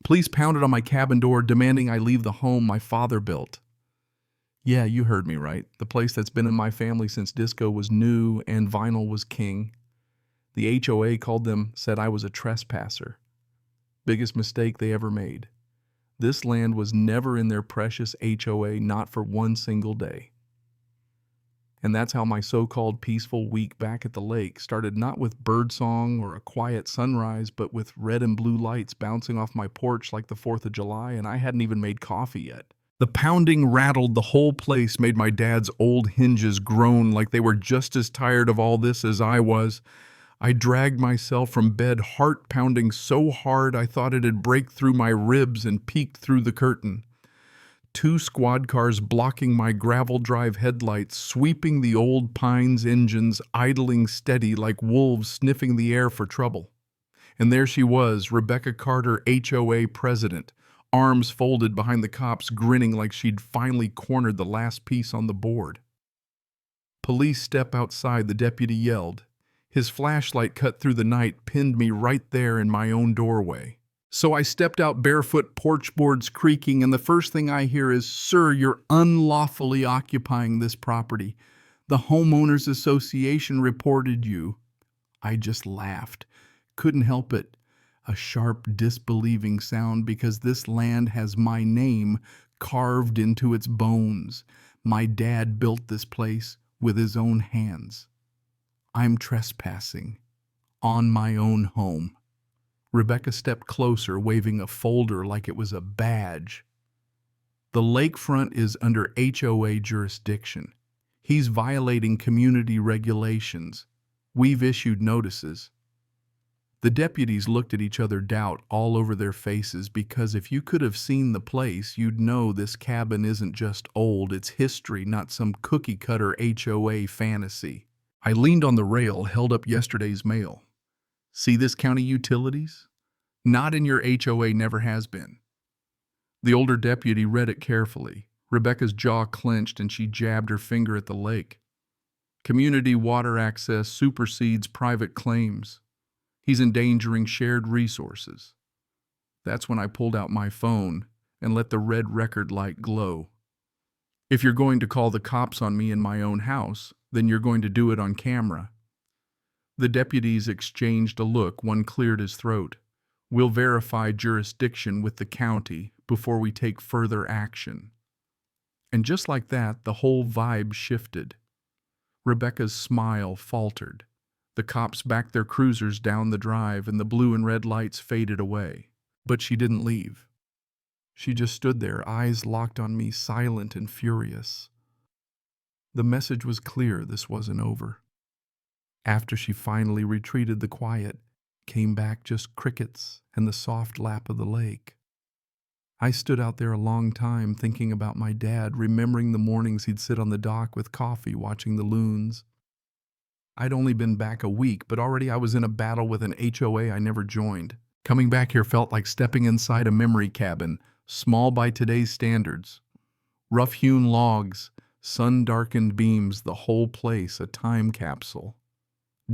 Police pounded on my cabin door, demanding I leave the home my father built. Yeah, you heard me right. The place that's been in my family since disco was new and vinyl was king. The HOA called them, said I was a trespasser. Biggest mistake they ever made. This land was never in their precious HOA, not for one single day. And that's how my so-called peaceful week back at the lake started, not with birdsong or a quiet sunrise, but with red and blue lights bouncing off my porch like the 4th of July, and I hadn't even made coffee yet. The pounding rattled the whole place, made my dad's old hinges groan like they were just as tired of all this as I was. I dragged myself from bed, heart pounding so hard I thought it'd break through my ribs, and peeked through the curtain. 2 squad cars blocking my gravel drive headlights, sweeping the old Pines engines, idling steady like wolves sniffing the air for trouble. And there she was, Rebecca Carter, HOA president, arms folded behind the cops, grinning like she'd finally cornered the last piece on the board. Police step outside, the deputy yelled. His flashlight cut through the night, pinned me right there in my own doorway. So I stepped out barefoot, porch boards creaking, and the first thing I hear is, "Sir, you're unlawfully occupying this property. The Homeowners Association reported you." I just laughed. Couldn't help it. A sharp, disbelieving sound, because this land has my name carved into its bones. My dad built this place with his own hands. I'm trespassing on my own home. Rebecca stepped closer, waving a folder like it was a badge. The lakefront is under HOA jurisdiction. He's violating community regulations. We've issued notices. The deputies looked at each other, doubt all over their faces, because if you could have seen the place, you'd know this cabin isn't just old, it's history, not some cookie-cutter HOA fantasy. I leaned on the rail, held up yesterday's mail. See this county utilities? Not in your HOA, never has been. The older deputy read it carefully. Rebecca's jaw clenched and she jabbed her finger at the lake. Community water access supersedes private claims. He's endangering shared resources. That's when I pulled out my phone and let the red record light glow. If you're going to call the cops on me in my own house, then you're going to do it on camera. The deputies exchanged a look. One cleared his throat. We'll verify jurisdiction with the county before we take further action. And just like that, the whole vibe shifted. Rebecca's smile faltered. The cops backed their cruisers down the drive and the blue and red lights faded away. But she didn't leave. She just stood there, eyes locked on me, silent and furious. The message was clear, this wasn't over. After she finally retreated, the quiet came back, just crickets and the soft lap of the lake. I stood out there a long time thinking about my dad, remembering the mornings he'd sit on the dock with coffee watching the loons. I'd only been back a week, but already I was in a battle with an HOA I never joined. Coming back here felt like stepping inside a memory cabin, small by today's standards. Rough-hewn logs, sun-darkened beams, the whole place a time capsule.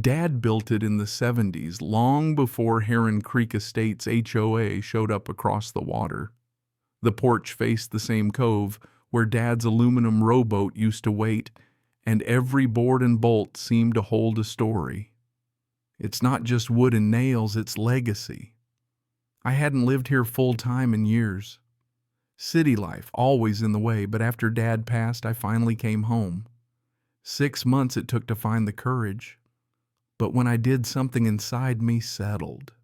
Dad built it in the 70s, long before Heron Creek Estates HOA showed up across the water. The porch faced the same cove where Dad's aluminum rowboat used to wait, and every board and bolt seemed to hold a story. It's not just wood and nails, it's legacy. I hadn't lived here full-time in years. City life, always in the way, but after Dad passed, I finally came home. 6 months it took to find the courage. But when I did, something inside me settled.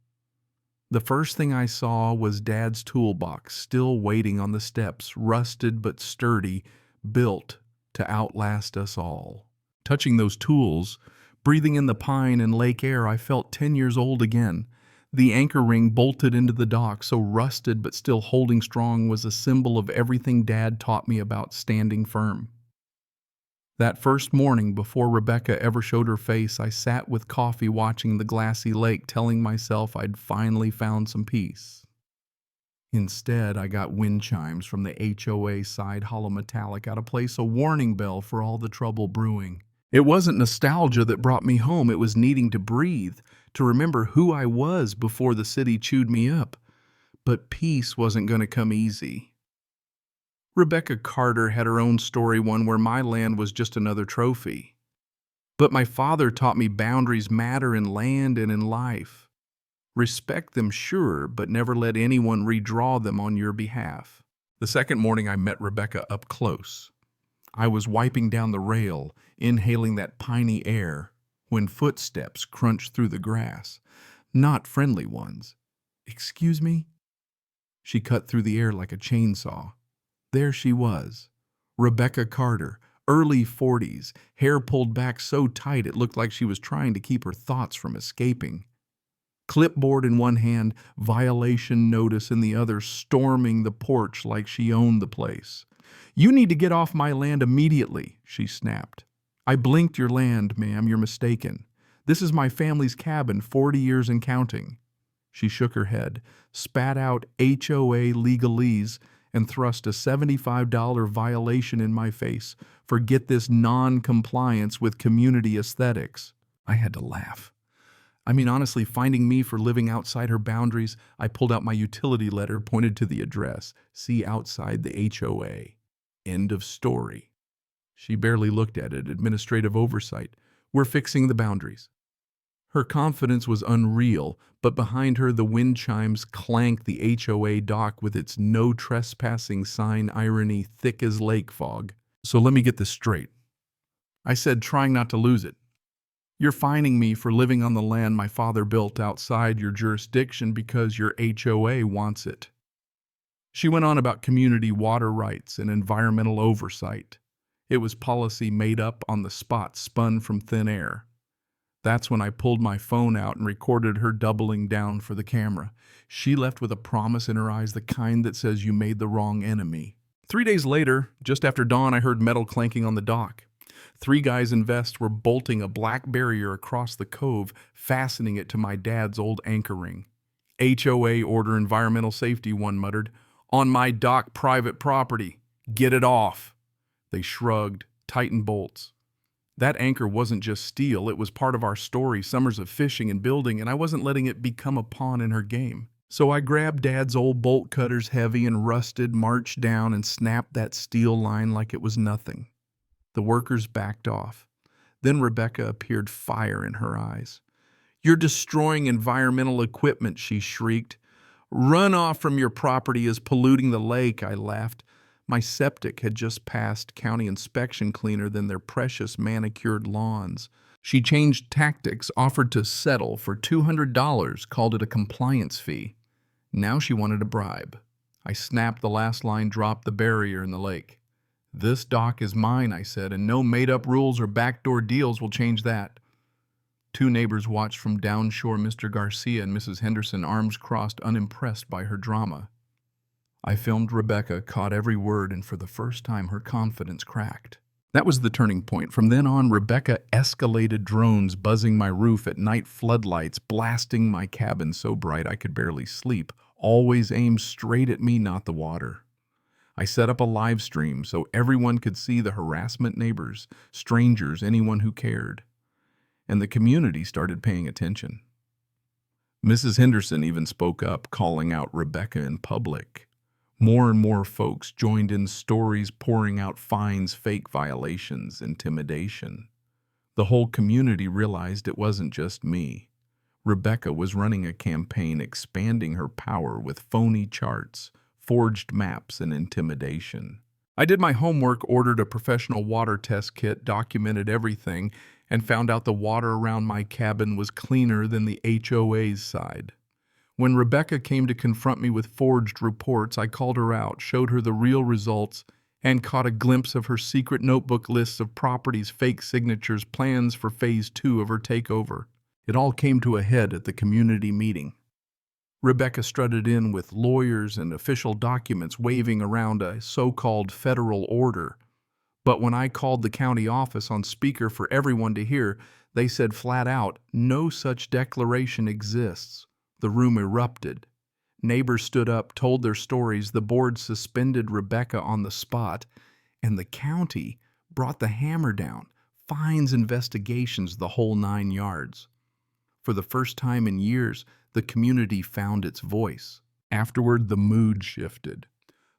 The first thing I saw was Dad's toolbox, still waiting on the steps, rusted but sturdy, built to outlast us all. Touching those tools, breathing in the pine and lake air, I felt 10 years old again. The anchor ring bolted into the dock, so rusted but still holding strong, was a symbol of everything Dad taught me about standing firm. That first morning, before Rebecca ever showed her face, I sat with coffee watching the glassy lake, telling myself I'd finally found some peace. Instead, I got wind chimes from the HOA side, hollow metallic, out of place, a warning bell for all the trouble brewing. It wasn't nostalgia that brought me home, it was needing to breathe, to remember who I was before the city chewed me up. But peace wasn't going to come easy. Rebecca Carter had her own story, one where my land was just another trophy. But my father taught me boundaries matter in land and in life. Respect them, sure, but never let anyone redraw them on your behalf. The second morning I met Rebecca up close. I was wiping down the rail, inhaling that piney air, when footsteps crunched through the grass. Not friendly ones. "Excuse me?" She cut through the air like a chainsaw. There she was, Rebecca Carter, early 40s, hair pulled back so tight it looked like she was trying to keep her thoughts from escaping. Clipboard in one hand, violation notice in the other, storming the porch like she owned the place. "You need to get off my land immediately," she snapped. "I blinked your land, ma'am, you're mistaken. This is my family's cabin, 40 years and counting." She shook her head, spat out HOA legalese, and thrust a $75 violation in my face for get this non-compliance with community aesthetics. I had to laugh. I mean, honestly, finding me for living outside her boundaries, I pulled out my utility letter, pointed to the address. "See outside the HOA. End of story." She barely looked at it. "Administrative oversight. We're fixing the boundaries." Her confidence was unreal, but behind her the wind chimes clanked the HOA dock with its no trespassing sign, irony thick as lake fog. "So let me get this straight," I said, trying not to lose it. "You're fining me for living on the land my father built outside your jurisdiction because your HOA wants it." She went on about community water rights and environmental oversight. It was policy made up on the spot, spun from thin air. That's when I pulled my phone out and recorded her doubling down for the camera. She left with a promise in her eyes, the kind that says you made the wrong enemy. 3 days later, just after dawn, I heard metal clanking on the dock. 3 guys in vests were bolting a black barrier across the cove, fastening it to my dad's old anchor ring. "HOA order, environmental safety," one muttered. "On my dock, private property. Get it off." They shrugged, tightened bolts. That anchor wasn't just steel, it was part of our story, summers of fishing and building, and I wasn't letting it become a pawn in her game. So I grabbed Dad's old bolt cutters, heavy and rusted, marched down and snapped that steel line like it was nothing. The workers backed off. Then Rebecca appeared, fire in her eyes. "You're destroying environmental equipment," she shrieked. "Runoff from your property is polluting the lake," I laughed. My septic had just passed county inspection cleaner than their precious manicured lawns. She changed tactics, offered to settle for $200, called it a compliance fee. Now she wanted a bribe. I snapped the last line, dropped the barrier in the lake. "This dock is mine," I said, "and no made-up rules or backdoor deals will change that." 2 neighbors watched from downshore, Mr. Garcia and Mrs. Henderson, arms crossed, unimpressed by her drama. I filmed Rebecca, caught every word, and for the first time her confidence cracked. That was the turning point. From then on, Rebecca escalated, drones buzzing my roof at night, floodlights blasting my cabin so bright I could barely sleep, always aimed straight at me, not the water. I set up a live stream so everyone could see the harassment, neighbors, strangers, anyone who cared. And the community started paying attention. Mrs. Henderson even spoke up, calling out Rebecca in public. More and more folks joined in, stories pouring out, fines, fake violations, intimidation. The whole community realized it wasn't just me. Rebecca was running a campaign expanding her power with phony charts, forged maps, and intimidation. I did my homework, ordered a professional water test kit, documented everything, and found out the water around my cabin was cleaner than the HOA's side. When Rebecca came to confront me with forged reports, I called her out, showed her the real results, and caught a glimpse of her secret notebook lists of properties, fake signatures, plans for phase 2 of her takeover. It all came to a head at the community meeting. Rebecca strutted in with lawyers and official documents, waving around a so-called federal order. But when I called the county office on speaker for everyone to hear, they said flat out, no such declaration exists. The room erupted. Neighbors stood up, told their stories. The board suspended Rebecca on the spot, and the county brought the hammer down. Fines, investigations, the whole 9 yards. For the first time in years, the community found its voice. Afterward, the mood shifted.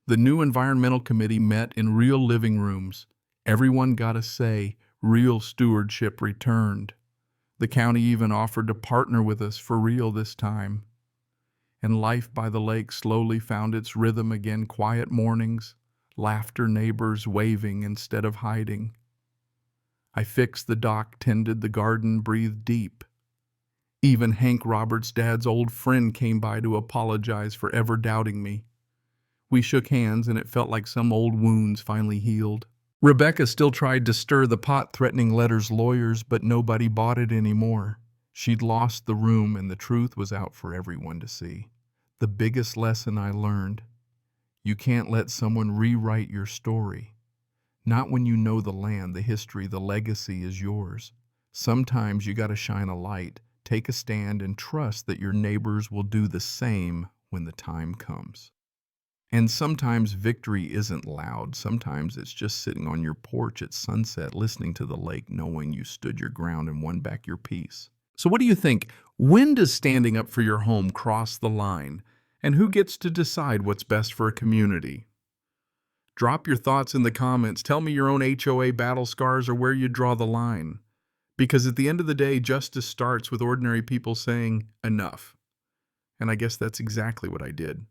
The new environmental committee met in real living rooms. Everyone got a say. Real stewardship returned. The county even offered to partner with us for real this time. And life by the lake slowly found its rhythm again. Quiet mornings, laughter, neighbors waving instead of hiding. I fixed the dock, tended the garden, breathed deep. Even Hank Roberts' dad's old friend came by to apologize for ever doubting me. We shook hands, and it felt like some old wounds finally healed. Rebecca still tried to stir the pot, threatening Letter's lawyers, but nobody bought it anymore. She'd lost the room, and the truth was out for everyone to see. The biggest lesson I learned: you can't let someone rewrite your story. Not when you know the land, the history, the legacy is yours. Sometimes you gotta shine a light, take a stand, and trust that your neighbors will do the same when the time comes. And sometimes victory isn't loud. Sometimes it's just sitting on your porch at sunset, listening to the lake, knowing you stood your ground and won back your peace. So what do you think? When does standing up for your home cross the line? And who gets to decide what's best for a community? Drop your thoughts in the comments. Tell me your own HOA battle scars or where you draw the line. Because at the end of the day, justice starts with ordinary people saying, enough. And I guess that's exactly what I did.